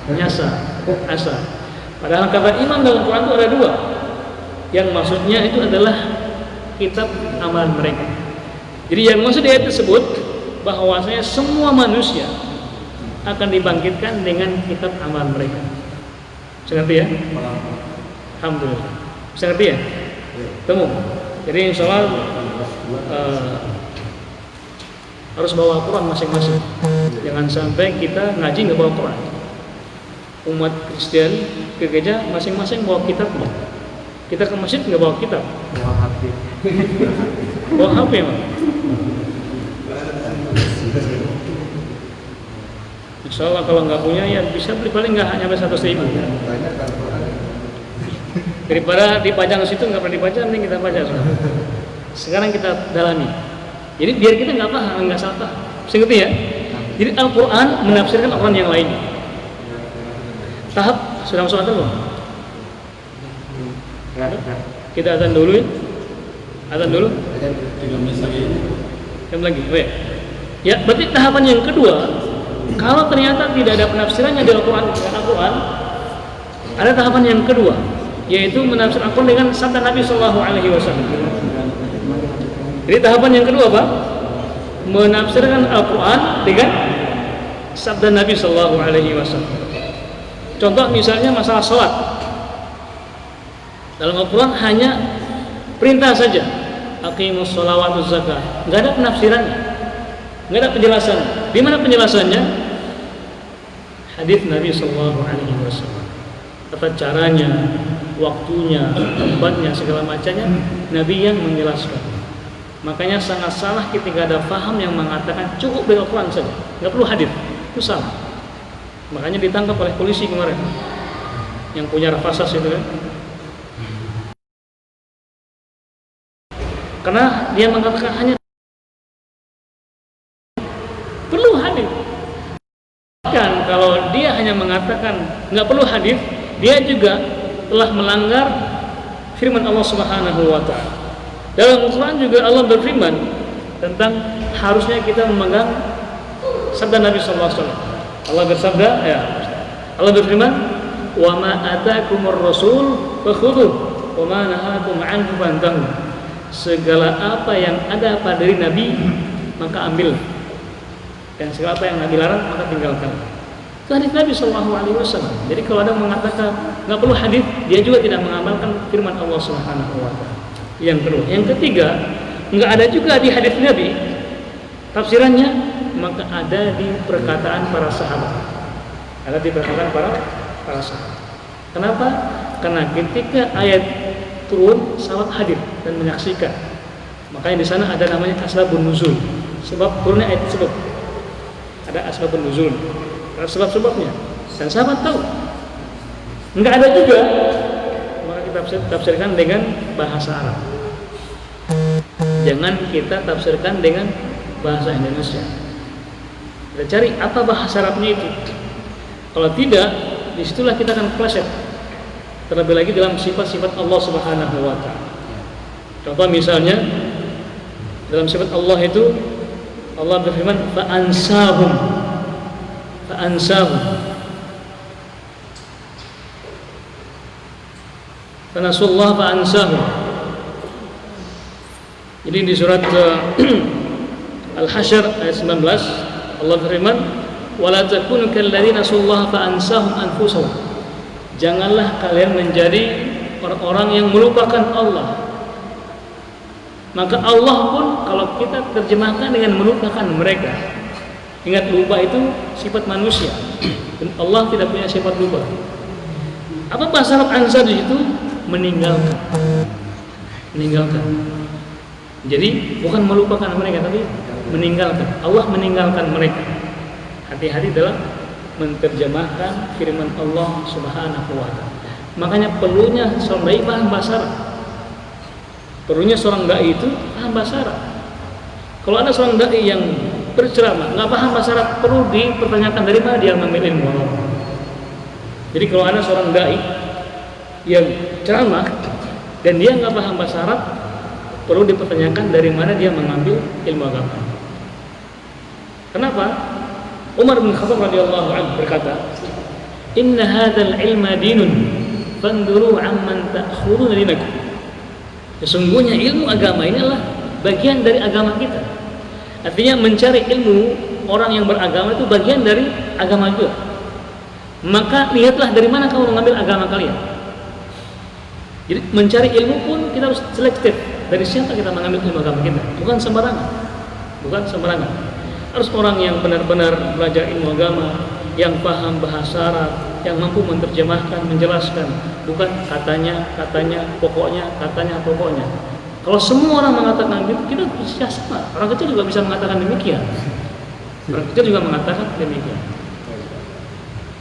nyasa, asa. Padahal kata imam dalam Quran itu ada dua, yang maksudnya itu adalah kitab amalan mereka. Jadi yang maksud di ayat tersebut bahwasanya semua manusia akan dibangkitkan dengan kitab amal mereka. Bisa ngerti ya? Alhamdulillah. Bisa ngerti ya? Temu. Jadi insya Allah harus bawa Quran masing-masing. Jangan sampai kita ngaji nggak bawa Quran. Umat Kristen ke gereja masing-masing bawa kitabnya. Kita ke masjid nggak bawa kitab. Bawa HP. Bawa HP mah. Insya Allah kalau nggak punya ya bisa beli, paling nggak nyampe 100.000. Daripada dipajang situ nggak pernah dipajang, mending kita pajang. Sekarang kita dalami. Jadi biar kita nggak paham, nggak salah paham. Bisa ngerti ya? Jadi Al-Quran menafsirkan Al-Quran yang lainnya. Tahap sudah masuk atau belum? Kita azan dulu ya. Azan dulu. Jam lagi. Oh ya. Ya, berarti tahapan yang kedua. Kalau ternyata tidak ada penafsirannya di Al-Quran dengan Al-Quran, ada tahapan yang kedua, yaitu menafsir Al-Quran dengan sabda Nabi SAW. Jadi tahapan yang kedua apa? Menafsirkan Al-Quran dengan sabda Nabi SAW. Contoh misalnya masalah sholat. Dalam Al-Quran hanya perintah saja, aqimus sholawatuz zakah. Nggak ada penafsirannya, nggak ada penjelasan. Di mana penjelasannya? Hadis Nabi SAW. Tata caranya, waktunya, tempatnya, segala macamnya, Nabi yang menjelaskan. Makanya sangat salah ketika ada faham yang mengatakan cukup dari Al-Quran saja, nggak perlu hadis. Itu salah. Makanya ditangkap oleh polisi kemarin, yang punya Rafasas itu kan. Karena dia mengatakan hanya perlu hadis. Kan kalau dia hanya mengatakan nggak perlu hadis, dia juga telah melanggar firman Allah Subhanahu wa taala. Dalam Al-Quran juga Allah berfirman tentang harusnya kita memegang sabda Nabi sallallahu alaihi wasallam. Allah bersabda, ya. Allah berfirman, "Wa ma atakumur rasul fakhudhuh wa ma nahakum anhu fantahu." Segala apa yang ada pada diri Nabi maka ambil, dan segala apa yang Nabi larang maka tinggalkan. Itu hadis Nabi SAW. Jadi kalau ada mengatakan nggak perlu hadis, dia juga tidak mengamalkan firman Allah Subhanahu wa taala. Yang kedua, yang ketiga, nggak ada juga di hadis Nabi tafsirannya, maka ada di perkataan para sahabat. Ada di perkataan para sahabat. Kenapa? Karena ketika ayat turun, sahabat hadir dan menyaksikan. Makanya di sana ada namanya asbabun nuzul. Sebab turunnya ayat tersebut. Ada asbabun nuzul. Ada sebab-sebabnya. Dan sahabat tahu. Enggak ada juga, maka kita tafsirkan dengan bahasa Arab. Jangan kita tafsirkan dengan bahasa Indonesia. Kita cari apa bahasa Arabnya itu. Kalau tidak, disitulah kita akan kepleset. terlebih lagi dalam sifat-sifat Allah Subhanahu wa taala. Contoh misalnya dalam sifat Allah itu Allah berfirman fa'ansahum fanasullah fa'ansahum. Jadi di surat Al-Hasyr ayat 19 Allah berfirman wala takunu kalladzina nasullaha fa'ansahum anfusahum. Janganlah kalian menjadi orang-orang yang melupakan Allah. Maka Allah pun kalau kita terjemahkan dengan melupakan mereka. Ingat, lupa itu sifat manusia dan Allah tidak punya sifat lupa. Apa bahasa Arab ansar di situ? Meninggalkan. Jadi bukan melupakan mereka tapi meninggalkan. Allah meninggalkan mereka. Hati-hati dalam menerjemahkan firman Allah Subhanahu wa taala. Makanya perlunya seorang dai paham bahasa Arab. Perlunya seorang dai itu paham bahasa Arab. Kalau ada seorang dai yang berceramah nggak paham bahasa Arab, perlu dipertanyakan dari mana dia mengambil ilmu Arab. Jadi kalau ada seorang dai yang ceramah dan dia nggak paham bahasa Arab, perlu dipertanyakan dari mana dia mengambil ilmu agama. Kenapa? Umar bin Khattab radhiyallahu anhu berkata, "Inna hadzal ilma dinun, fanduru amman ta'khuduna dinakum." Sesungguhnya ilmu agama ini adalah bagian dari agama kita. Artinya mencari ilmu orang yang beragama itu bagian dari agama juga. Maka lihatlah dari mana kamu mengambil agama kalian. Jadi mencari ilmu pun kita harus selektif. Dari siapa kita mengambil ilmu agama kita? Bukan sembarangan. Harus orang yang benar-benar belajar ilmu agama, yang paham bahasa Arab, yang mampu menerjemahkan, menjelaskan. Bukan katanya, pokoknya. Kalau semua orang mengatakan gitu, kita bisa sama. Orang kecil juga bisa mengatakan demikian.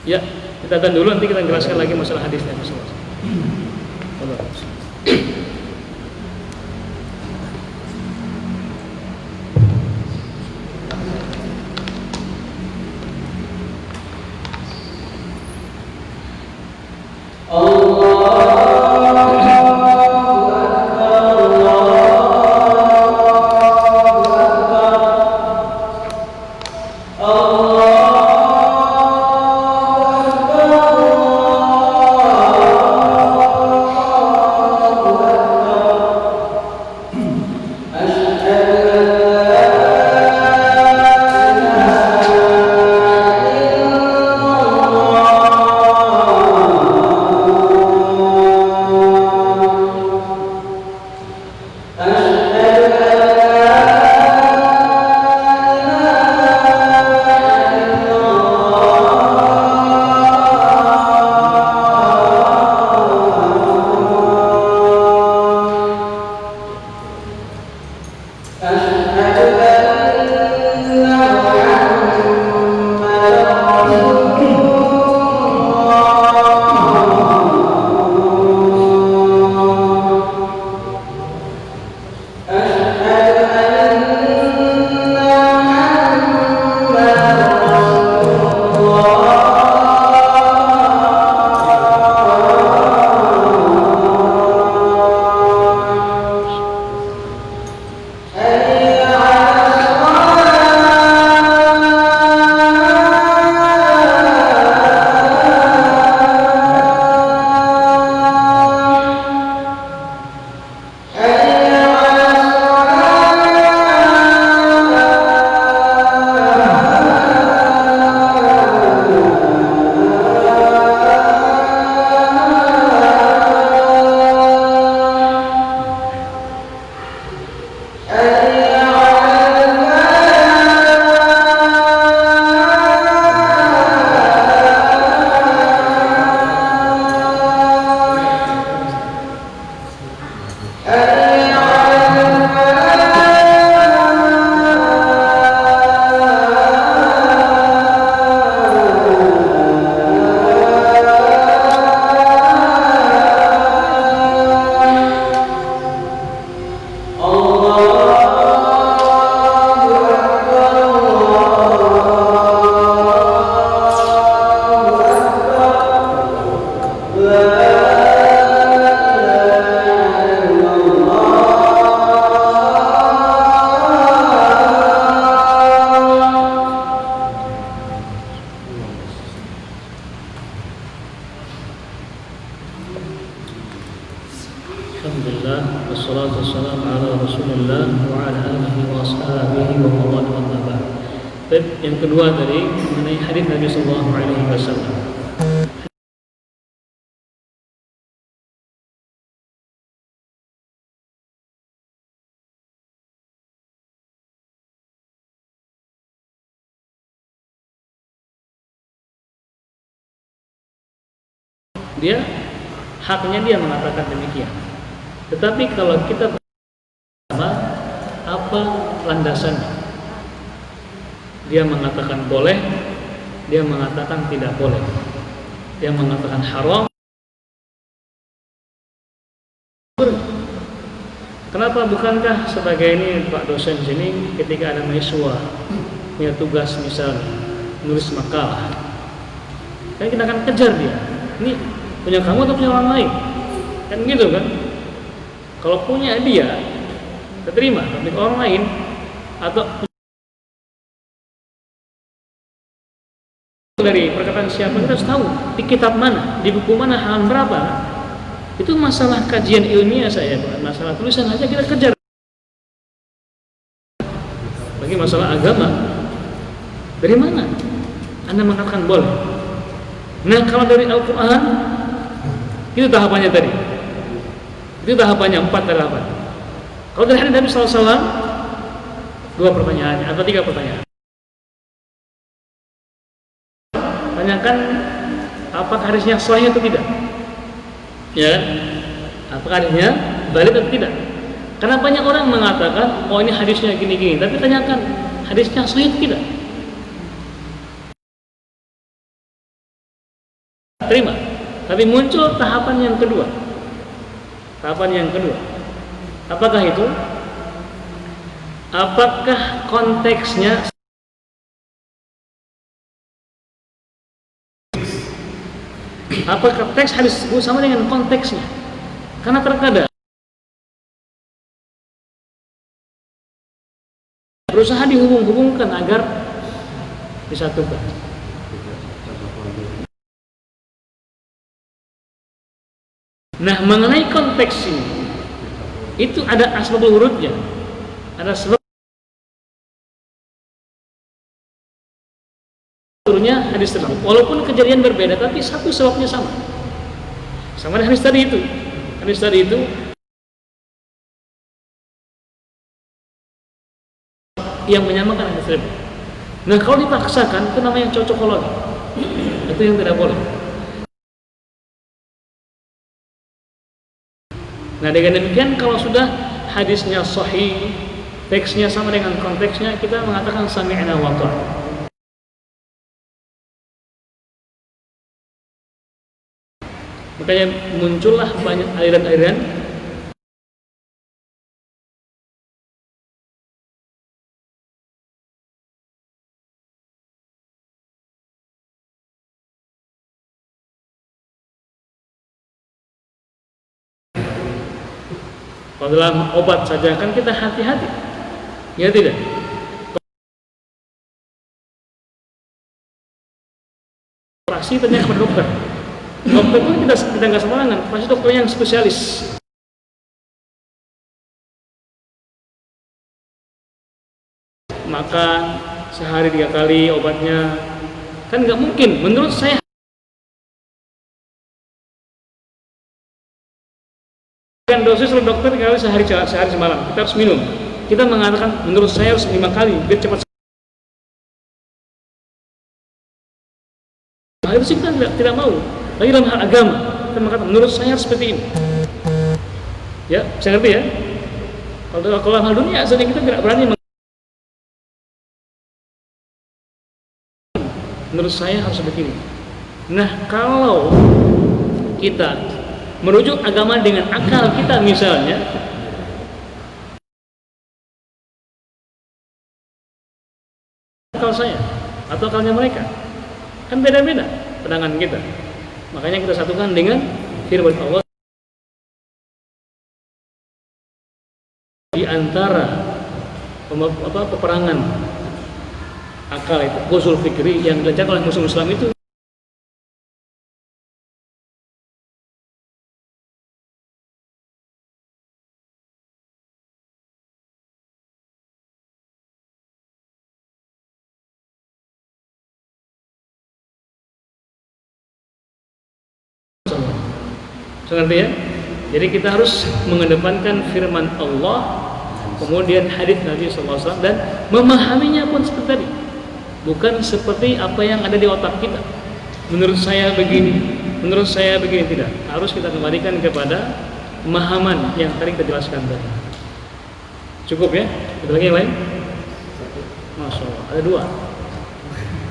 Ya, kita tahan dulu, nanti kita jelaskan lagi masalah hadisnya. La wassalatu wassalamu ala Rasulillah wa ala alihi wa ashabihi wa man wala. Yang kedua tadi mengenai hadis Nabi sallallahu alaihi wasallam. Dia haknya dia mengatakan demikian. Tetapi kalau kita sama apa landasannya? Dia mengatakan boleh, dia mengatakan tidak boleh. Dia mengatakan haram. Kenapa bukankah sebagai ini Pak dosen sini ketika ada mahasiswa punya tugas misalnya menulis makalah, kan kita akan kejar dia. Ini punya kamu atau punya orang lain? Kan gitu kan? Kalau punya dia, kita terima. Tapi orang lain atau dari perkataan siapa kita harus tahu di kitab mana, di buku mana, halaman berapa. Itu masalah kajian ilmiah saya, bukan masalah tulisan aja kita kejar. Bagi masalah agama, dari mana Anda mengatakan boleh? Nah, kalau dari Al-Quran, itu tahapannya tadi. Itu tahapannya 4 tahapan. Kalau dari hadis Nabi SAW, 2 pertanyaan atau 3 pertanyaan. Tanyakan apakah hadisnya sahih atau tidak, ya kan? Apakah hadisnya valid atau tidak? Karena banyak orang mengatakan, oh ini hadisnya gini-gini, tapi tanyakan hadisnya sahih atau tidak. Terima. Tapi muncul tahapan yang kedua. Tahapan yang kedua. Apakah itu? Apakah konteksnya apakah teks hadis sama dengan konteksnya? Karena terkadang berusaha dihubung-hubungkan agar disatukan. Nah, mengenai konteks ini, itu ada asbabul wurudnya, ada sebab turunnya hadis tersebut. Walaupun kejadian berbeda, tapi satu sebabnya sama. Sama dengan hadis tadi itu. Hadis tadi itu yang menyamakan hadis tersebut. Nah, kalau dipaksakan, itu namanya cocokologi. Itu yang tidak boleh. Nah, dengan demikian kalau sudah hadisnya sahih, teksnya sama dengan konteksnya, kita mengatakan sami'na wa ta'na. Makanya muncullah banyak aliran-aliran kalau dalam obat saja kan kita hati-hati, ya tidak? Operasi tanya kepada dokter. Dokter itu kita nggak sembarangan, pasti dokter yang spesialis. Makan sehari 3 kali obatnya, kan nggak mungkin. Menurut saya kan dosis oleh dokter kali sehari semalam kita harus minum. Kita mengatakan menurut saya harus 5 kali biar cepat. Hal itu kita tidak mau. Lagi dalam hal agama kita mengatakan menurut saya harus seperti ini. Ya, saya ngerti ya. Kalau dalam hal dunia saja kita tidak berani. Menurut saya harus begini. Nah, kalau kita merujuk agama dengan akal kita misalnya, akal saya atau akalnya mereka kan beda-beda pandangan kita. Makanya kita satukan dengan firman Allah di antara peperangan akal itu, usul fikri yang dilancarkan oleh musuh Islam itu Ngerti ya? Jadi kita harus mengedepankan firman Allah, kemudian hadis Nabi SAW, dan memahaminya pun seperti tadi. Bukan seperti apa yang ada di otak kita. Menurut saya begini, menurut saya begini, tidak. Harus kita kembalikan kepada pemahaman yang tadi kita jelaskan tadi. Cukup ya? Ada lagi yang lain? Masya Allah. Ada dua.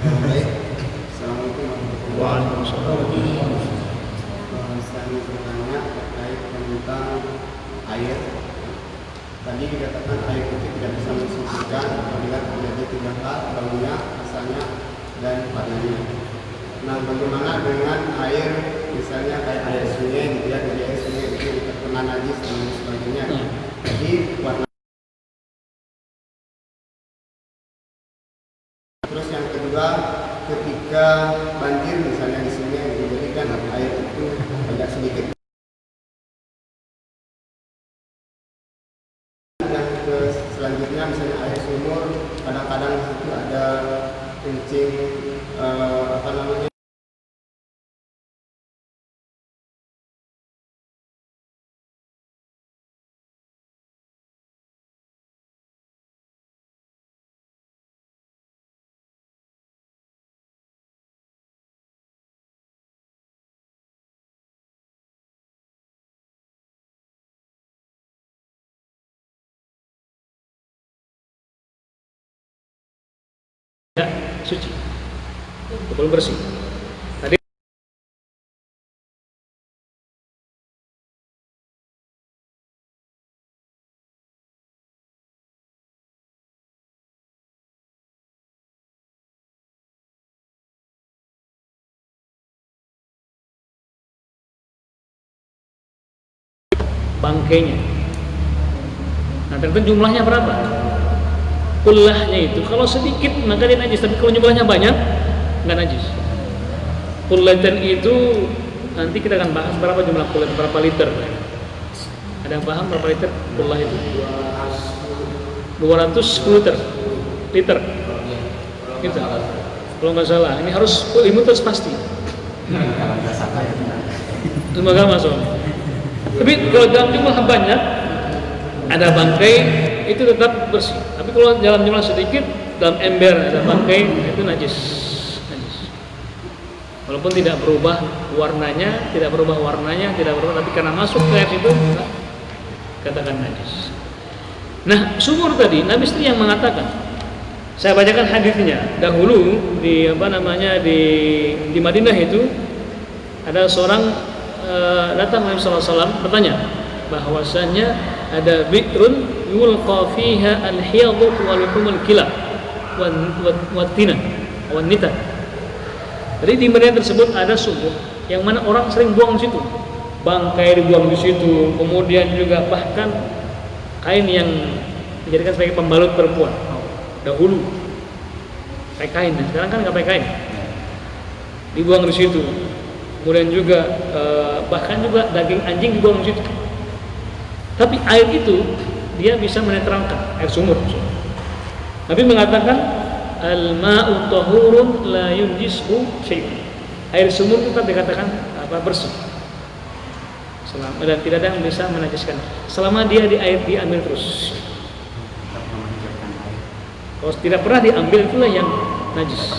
Baik. Assalamualaikum warahmatullahi wabarakatuh. Saya bertanya terkait tentang air. Tadi dikatakan air itu tidak bisa mensucikan apabila terjadi 3 hal, baunya, rasanya, dan warnanya. Nah, bagaimana dengan air, misalnya kayak air sungai gitu ya, dari air sungai itu terkena najis dan sebagainya. Jadi warna. Terus yang kedua, ketika banjir misalnya di sungai, jadi kan air itu agak sedikit. Yang selanjutnya misalnya air sumur, kadang-kadang itu ada kencing apa namanya? Tidak suci, belum bersih. Tadi bangkainya. Nah, ternyata jumlahnya berapa? Kullahnya itu kalau sedikit maka dia najis, tapi kalau jumlahnya banyak nggak najis. Kullatan itu nanti kita akan bahas berapa jumlah kullat, berapa liter. Ada yang paham berapa liter kullah itu? 210 liter. Gitu. Kalau nggak salah, ini harus ilmu terus pasti. Semoga masuk. Tapi kalau dalam jumlah banyak ada bangkai itu tetap bersih. Tapi kalau dalam jumlah sedikit, dalam ember ada bangkai itu najis. Walaupun tidak berubah warnanya, tidak berubah, tapi karena masuk ke air itu katakan najis. Nah, sumur tadi Nabi sendiri yang mengatakan. Saya bacakan hadisnya. Dahulu di di Madinah itu ada seorang datang Nabi SAW bertanya bahwasanya ada bi'run yulqa fiha al-hiyadu wa luhumul kilab wa tina wa nita. Jadi di Madinah tersebut ada sumur yang mana orang sering buang di situ. Bangkai dibuang di situ, kemudian juga bahkan kain yang dijadikan sebagai pembalut perempuan. Dahulu pakai kain, sekarang kan nggak pakai kain. Dibuang di situ. Kemudian juga bahkan juga daging anjing dibuang di situ. Tapi air itu dia bisa menetralkan air sumur. Nabi mengatakan al-ma'u tahurun la yunjishu syai'. Air sumur tetap dikatakan bersih. Dan tidak ada yang bisa menajiskan selama dia diambil terus. Kalau tidak pernah diambil itulah yang najis.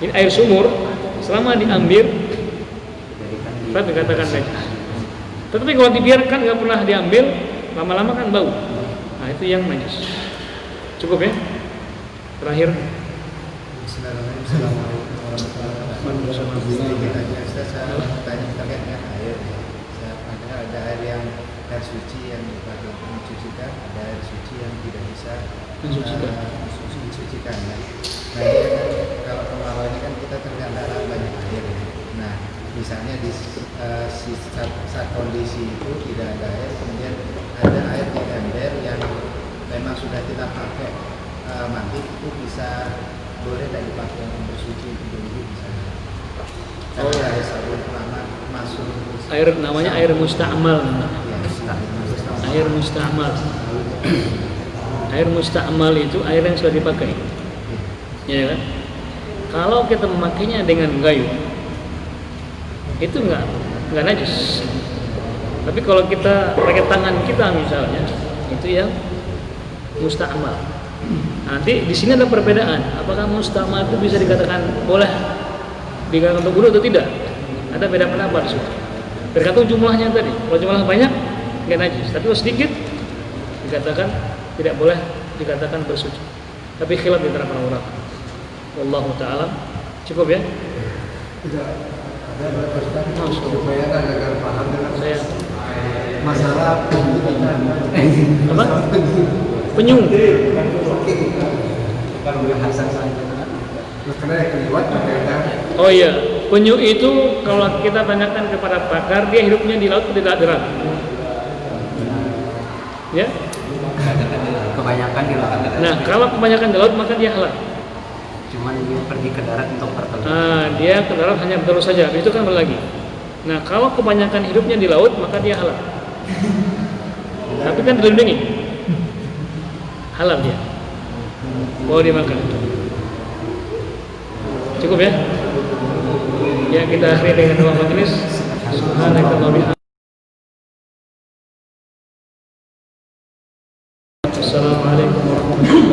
Ini air sumur selama diambil tetap dikatakan najis. Tetapi kalau dibiarkan nggak pernah diambil, lama-lama kan bau. Nah itu yang najis. Cukup ya. Terakhir. Assalamualaikum warahmatullahi wabarakatuh. Saya bertanya terkait dengan air. Saya ada air yang air suci yang dipakai untuk mencucikan, ada air suci yang tidak bisa mensucikan. Ya. Nah ini kan kalau kemarau ini kan kita terkendala banyak air. Nah misalnya di saat kondisi itu tidak ada air, kemudian ada air di ember yang memang sudah kita pakai mandi, itu bisa boleh tidak dipakai untuk bersuci itu dulu bisa. Karena air sabun lama masuk. Air namanya air musta'mal. Ya, air musta'mal. Air musta'mal itu air yang sudah dipakai. Ya kan? Kalau kita memakainya dengan gayung, itu nggak nggak najis. Tapi kalau kita pakai tangan kita misalnya, itu yang musta'mal. Nanti di sini ada perbedaan. Apakah musta'mal itu bisa dikatakan boleh digunakan untuk wudu atau tidak? Ada beda pendapat di situ. Tergantung jumlahnya tadi. Kalau jumlah banyak nggak najis. Tapi kalau sedikit dikatakan tidak boleh dikatakan bersuci. Tapi khilaf di antara para ulama. Wallahu taala. Cukup ya? Tidak ada batasnya Masuk. supaya agar paham dengan Saya masalah pendidikan. apa? Penyu. Kalau bahasa saja. Karena yang kelewat berkaitan. Oh iya, penyu itu kalau kita tanyakan kepada pakar, dia hidupnya di laut atau di darat? Ya? Kebanyakan di laut. Nah, kalau kebanyakan di laut maka dia halal. Cuman dia pergi ke darat untuk bertelur. Dia ke darat hanya bertelur saja, itu kan lagi. Nah, kalau kebanyakan hidupnya di laut maka dia halal. Tapi kan dilindungi, halal dia. Boleh dimakan. Cukup ya? Ya, kita akhiri dengan doa majelis. Subhanakallahumma wa bihamdika. Assalamualaikum warahmatullahi wabarakatuh.